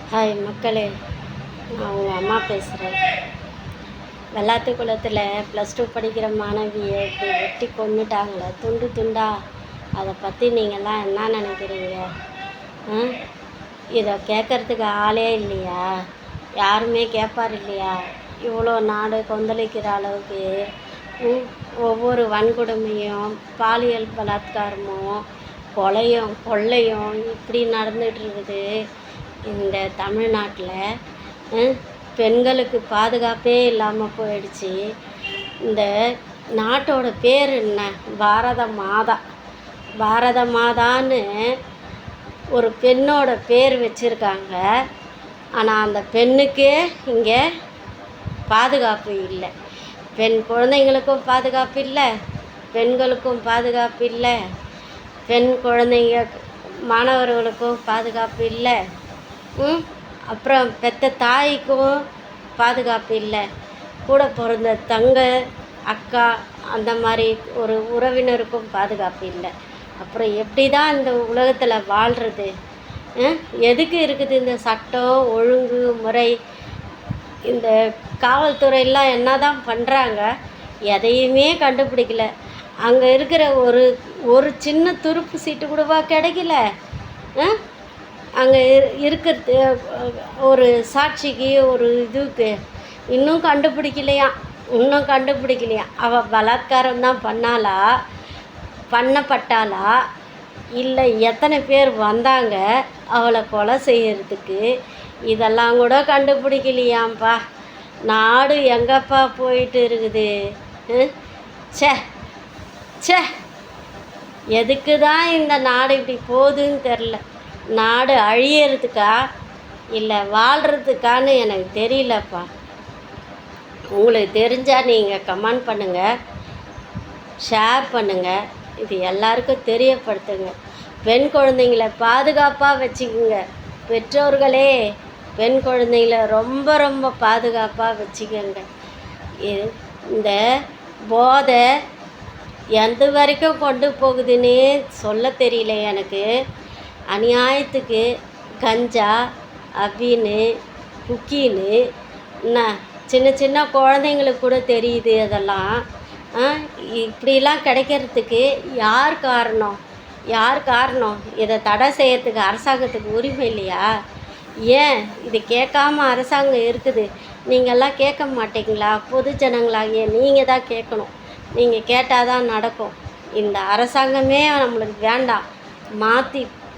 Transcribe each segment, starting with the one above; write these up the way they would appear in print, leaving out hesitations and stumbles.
Hi மக்களே, நான் உங்கள் அம்மா பேசுகிறேன். வெள்ளாத்து குளத்தில் +2 படிக்கிற மாணவியை இப்படி வெட்டி கொன்னுட்டாங்களே துண்டு துண்டா. அதை பற்றி நீங்கள்லாம் என்ன நினைக்கிறீங்க? இதை கேட்குறதுக்கு ஆளே இல்லையா? யாருமே கேட்பார் இல்லையா? இவ்வளோ நாடு கொந்தளிக்கிற அளவுக்கு ஒவ்வொரு வன்கொடுமையும், பாலியல் பலாத்காரமும், கொள்ளையும் இப்படி நடந்துகிட்ருக்குது. இந்த தமிழ்நாட்டில் பெண்களுக்கு பாதுகாப்பே இல்லாமல் போயிடுச்சு. இந்த நாட்டோட பேர் என்ன? பாரத மாதான்னு ஒரு பெண்ணோட பேர் வச்சுருக்காங்க. ஆனால் அந்த பெண்ணுக்கே இங்கே பாதுகாப்பு இல்லை. பெண் குழந்தைங்களுக்கும் பாதுகாப்பு இல்லை, பெண்களுக்கும் பாதுகாப்பு இல்லை, பெண் குழந்தைங்க மாணவர்களுக்கும் பாதுகாப்பு இல்லை. அப்புறம் பெற்ற தாய்க்கும் பாதுகாப்பு இல்லை. கூட பிறந்த தங்க, அக்கா அந்த மாதிரி ஒரு உறவினருக்கும் பாதுகாப்பு இல்லை. அப்புறம் எப்படி தான் இந்த உலகத்தில் வாழ்கிறது? எதுக்கு இருக்குது இந்த சட்டம் ஒழுங்கு முறை? இந்த காவல்துறையெல்லாம் என்ன தான் பண்ணுறாங்க? எதையுமே கண்டுபிடிக்கல. அங்கே இருக்கிற ஒரு சின்ன துருப்பு சீட்டு கூடவா கிடைக்கல? அங்கே இருக்கிறது ஒரு சாட்சிக்கு ஒரு இதுக்கு இன்னும் கண்டுபிடிக்கலையா? அவள் பலாத்காரம் தான் பண்ணப்பட்டாளா? இல்லை எத்தனை பேர் வந்தாங்க அவளை கொலை செய்யறதுக்கு? இதெல்லாம் கூட கண்டுபிடிக்கலையாம்ப்பா. நாடு எங்கப்பா போயிட்டு இருக்குது? ச்சே, எதுக்கு தான் இந்த நாடு இப்படி போகுதுன்னு தெரில. நாடு அழியறதுக்கா இல்லை வாழ்கிறதுக்கான்னு எனக்கு தெரியலப்பா. உங்களுக்கு தெரிஞ்சால் நீங்கள் கமெண்ட் பண்ணுங்கள், ஷேர் பண்ணுங்கள், இது எல்லாருக்கும் தெரியப்படுத்துங்க. பெண் குழந்தைங்கள பாதுகாப்பாக வச்சுக்குங்க. பெற்றோர்களே, பெண் குழந்தைங்கள ரொம்ப ரொம்ப பாதுகாப்பாக வச்சுக்கோங்க. இந்த போதை எந்த வரைக்கும் கொண்டு போகுதுன்னே சொல்ல தெரியல எனக்கு. அநியாயத்துக்கு கஞ்சா, அபீனு, குக்கீனு என்ன சின்ன குழந்தைங்களுக்கு கூட தெரியுது. அதெல்லாம் இப்படிலாம் கிடைக்கிறதுக்கு யார் காரணம்? இதை தடை செய்யறதுக்கு அரசாங்கத்துக்கு உரிமை இல்லையா? ஏன் இது கேட்காம அரசாங்கம் இருக்குது? நீங்கள்லாம் கேட்க மாட்டீங்களா? பொது ஜனங்களாகிய நீங்கள் தான் கேட்கணும். நீங்கள் கேட்டால் தான் நடக்கும். இந்த அரசாங்கமே நம்மளுக்கு வேண்டாம்.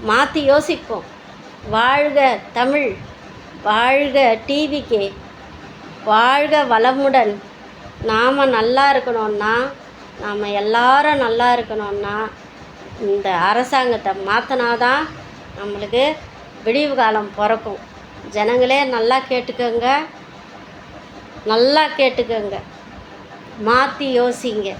மாற்றி யோசிப்போம். வாழ்க தமிழ், வாழ்க டிவிகே, வாழ்க வளமுடன். நாம் நல்லா இருக்கணும்னா, நாம் எல்லாரும் நல்லா இருக்கணும்னா இந்த அரசாங்கத்தை மாற்றினாதான் நம்மளுக்கு விடிவு காலம் பிறக்கும். ஜனங்களே நல்லா கேட்டுக்கோங்க, மாற்றி யோசிங்க.